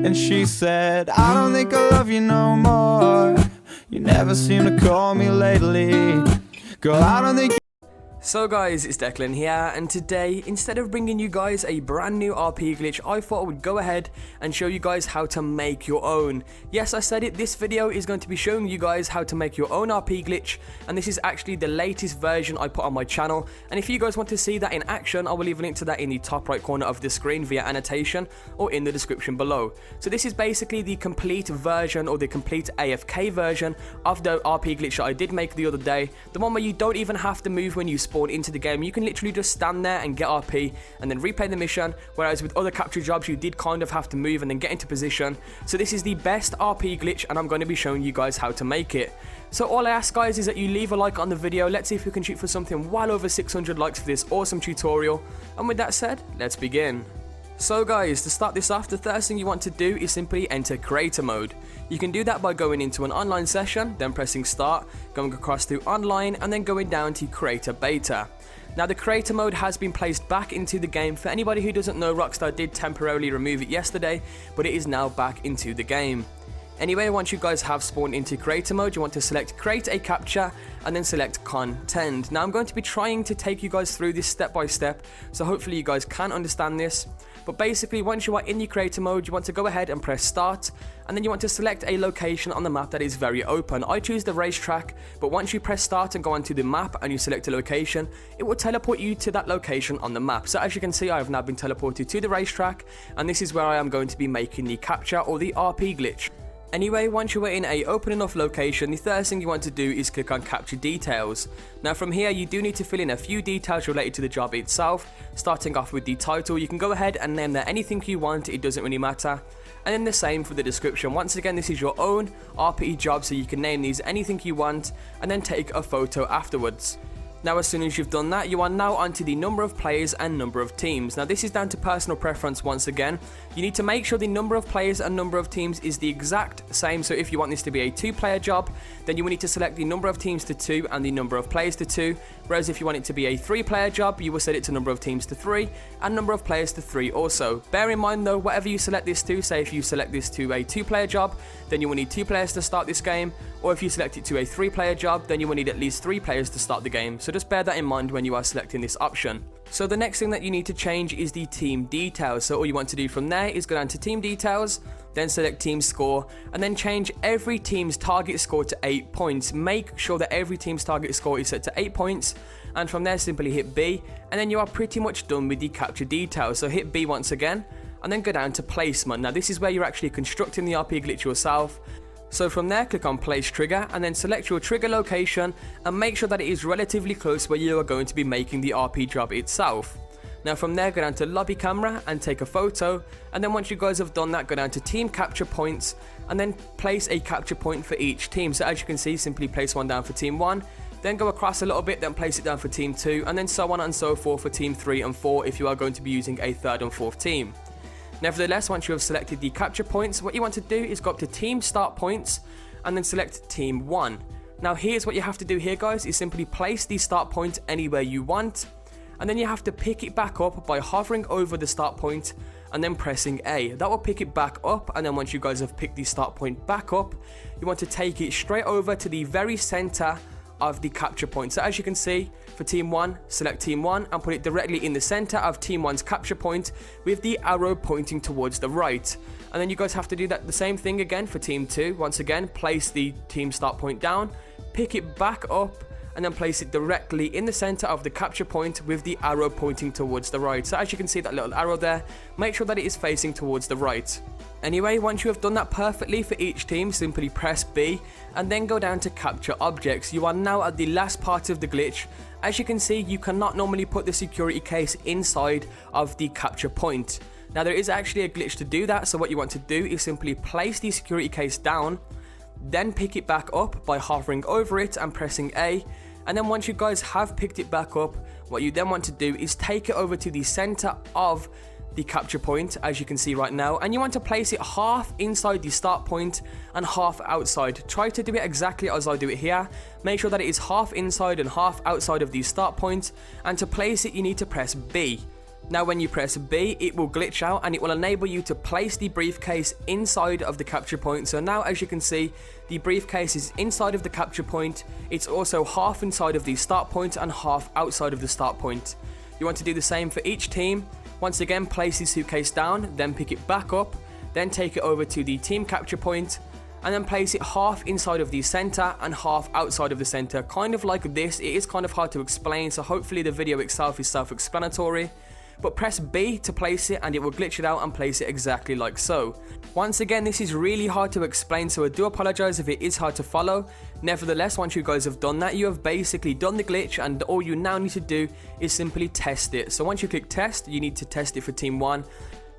And she said, I don't think I love you no more. You never seem to call me lately. Girl, I don't think. So guys, it's Declan here, and today, instead of bringing you guys a brand new RP glitch, I thought I would go ahead and show you guys how to make your own. Yes, I said it, this video is going to be showing you guys how to make your own RP glitch, and this is actually the latest version I put on my channel, and if you guys want to see that in action, I will leave a link to that in the top right corner of the screen via annotation or in the description below. So this is basically the complete version, or the complete AFK version of the RP glitch that I did make the other day, the one where you don't even have to move when you spawn into the game. You can literally just stand there and get RP and then replay the mission, whereas with other capture jobs you did kind of have to move and then get into position. So this is the best RP glitch, and I'm going to be showing you guys how to make it. So all I ask guys is that you leave a like on the video. Let's see if we can shoot for something well over 600 likes for this awesome tutorial, and with that said, let's begin. So guys, to start this off, the first thing you want to do is simply enter creator mode. You can do that by going into an online session, then pressing start, going across to online, and then going down to creator beta. Now the creator mode has been placed back into the game. For anybody who doesn't know, Rockstar did temporarily remove it yesterday, but it is now back into the game. Anyway, once you guys have spawned into creator mode, you want to select create a capture and then select content. Now I'm going to be trying to take you guys through this step by step, so hopefully you guys can understand this. But basically, once you are in your creator mode, you want to go ahead and press start, and then you want to select a location on the map that is very open. I choose the racetrack, but once you press start and go onto the map and you select a location, it will teleport you to that location on the map. So as you can see, I have now been teleported to the racetrack, and this is where I am going to be making the capture or the RP glitch. Anyway, once you are in a open enough location, the first thing you want to do is click on capture details. Now from here you do need to fill in a few details related to the job itself, starting off with the title. You can go ahead and name that anything you want, it doesn't really matter. And then the same for the description. Once again, this is your own RP job, so you can name these anything you want and then take a photo afterwards. Now as soon as you've done that, you are now onto the number of players and number of teams. Now this is down to personal preference once again. You need to make sure the number of players and number of teams is the exact same. So if you want this to be a 2-player job, then you will need to select the number of teams to 2 and the number of players to 2. Whereas if you want it to be a 3-player job, you will set it to number of teams to 3 and number of players to 3 also. Bear in mind though, whatever you select this to, say if you select this to a 2-player job, then you will need 2 players to start this game. Or if you select it to a 3-player job, then you will need at least 3 players to start the game. So just bear that in mind when you are selecting this option. So the next thing that you need to change is the team details. So all you want to do from there is go down to team details, then select team score, and then change every team's target score to 8 points. Make sure that every team's target score is set to 8 points, and from there simply hit B, and then you are pretty much done with the capture details. So hit B once again, and then go down to placement. Now this is where you're actually constructing the RP glitch yourself. So from there, click on place trigger and then select your trigger location and make sure that it is relatively close where you are going to be making the RP job itself. Now from there, go down to lobby camera and take a photo, and then once you guys have done that, go down to team capture points and then place a capture point for each team. So as you can see, simply place one down for team 1, then go across a little bit, then place it down for team 2, and then so on and so forth for team 3 and 4 if you are going to be using a 3rd and 4th team. Nevertheless, once you have selected the capture points, what you want to do is go up to team start points and then select team 1. Now here's what you have to do here guys, is simply place the start point anywhere you want, and then you have to pick it back up by hovering over the start point and then pressing A. That will pick it back up, and then once you guys have picked the start point back up, you want to take it straight over to the very center of the capture point. So as you can see, for team 1, select team 1 and put it directly in the center of team 1's capture point with the arrow pointing towards the right. And then you guys have to do that the same thing again for team 2. Once again, place the team start point down, pick it back up, and then place it directly in the center of the capture point with the arrow pointing towards the right. So as you can see that little arrow there, make sure that it is facing towards the right. Anyway, once you have done that perfectly for each team, simply press B and then go down to capture objects. You are now at the last part of the glitch. As you can see, you cannot normally put the security case inside of the capture point. Now there is actually a glitch to do that, so what you want to do is simply place the security case down, then pick it back up by hovering over it and pressing A. And then once you guys have picked it back up, what you then want to do is take it over to the center of the capture point, as you can see right now, and you want to place it half inside the start point and half outside. Try to do it exactly as I do it here. Make sure that it is half inside and half outside of the start point, and to place it you need to press B. Now when you press B, it will glitch out and it will enable you to place the briefcase inside of the capture point. So now as you can see, the briefcase is inside of the capture point. It's also half inside of the start point and half outside of the start point. You want to do the same for each team. Once again, place the suitcase down, then pick it back up, then take it over to the team capture point, and then place it half inside of the center and half outside of the center, kind of like this. It is kind of hard to explain, so hopefully the video itself is self-explanatory. But press B to place it and it will glitch it out and place it exactly like so. Once again, this is really hard to explain, so I do apologize if it is hard to follow. Nevertheless, once you guys have done that, you have basically done the glitch, and all you now need to do is simply test it. So once you click test, you need to test it for team 1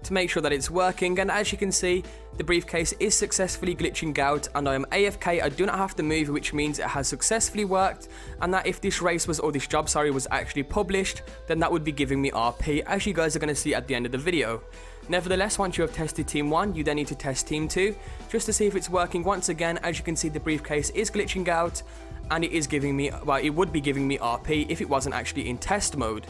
to make sure that it's working, and as you can see, the briefcase is successfully glitching out and I am AFK. I do not have to move, which means it has successfully worked, and that if this race was, or this job, sorry, was actually published, then that would be giving me RP, as you guys are going to see at the end of the video. Nevertheless, once you have tested team 1, you then need to test team 2 just to see if it's working. Once again, as you can see, the briefcase is glitching out and it is giving me, well, it would be giving me RP if it wasn't actually in test mode.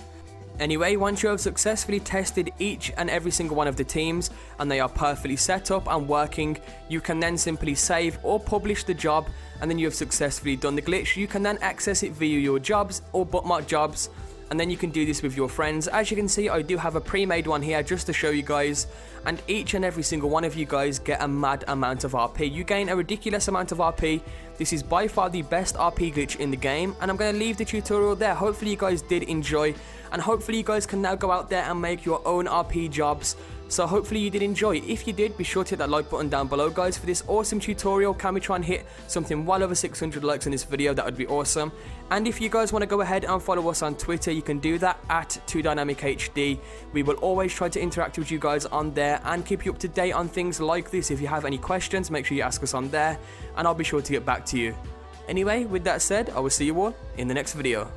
Anyway, once you have successfully tested each and every single one of the teams and they are perfectly set up and working, you can then simply save or publish the job, and then you have successfully done the glitch. You can then access it via your jobs or bookmark jobs, and then you can do this with your friends. As you can see, I do have a pre-made one here just to show you guys, and each and every single one of you guys get a mad amount of RP. You gain a ridiculous amount of RP. This is by far the best RP glitch in the game, and I'm going to leave the tutorial there. Hopefully you guys did enjoy, and hopefully you guys can now go out there and make your own RP jobs. So hopefully you did enjoy. If you did, be sure to hit that like button down below, guys, for this awesome tutorial. Can we try and hit something well over 600 likes on this video? That would be awesome. And if you guys want to go ahead and follow us on Twitter, you can do that at 2dynamichd. We will always try to interact with you guys on there and keep you up to date on things like this. If you have any questions, make sure you ask us on there, and I'll be sure to get back to you. Anyway, with that said, I will see you all in the next video.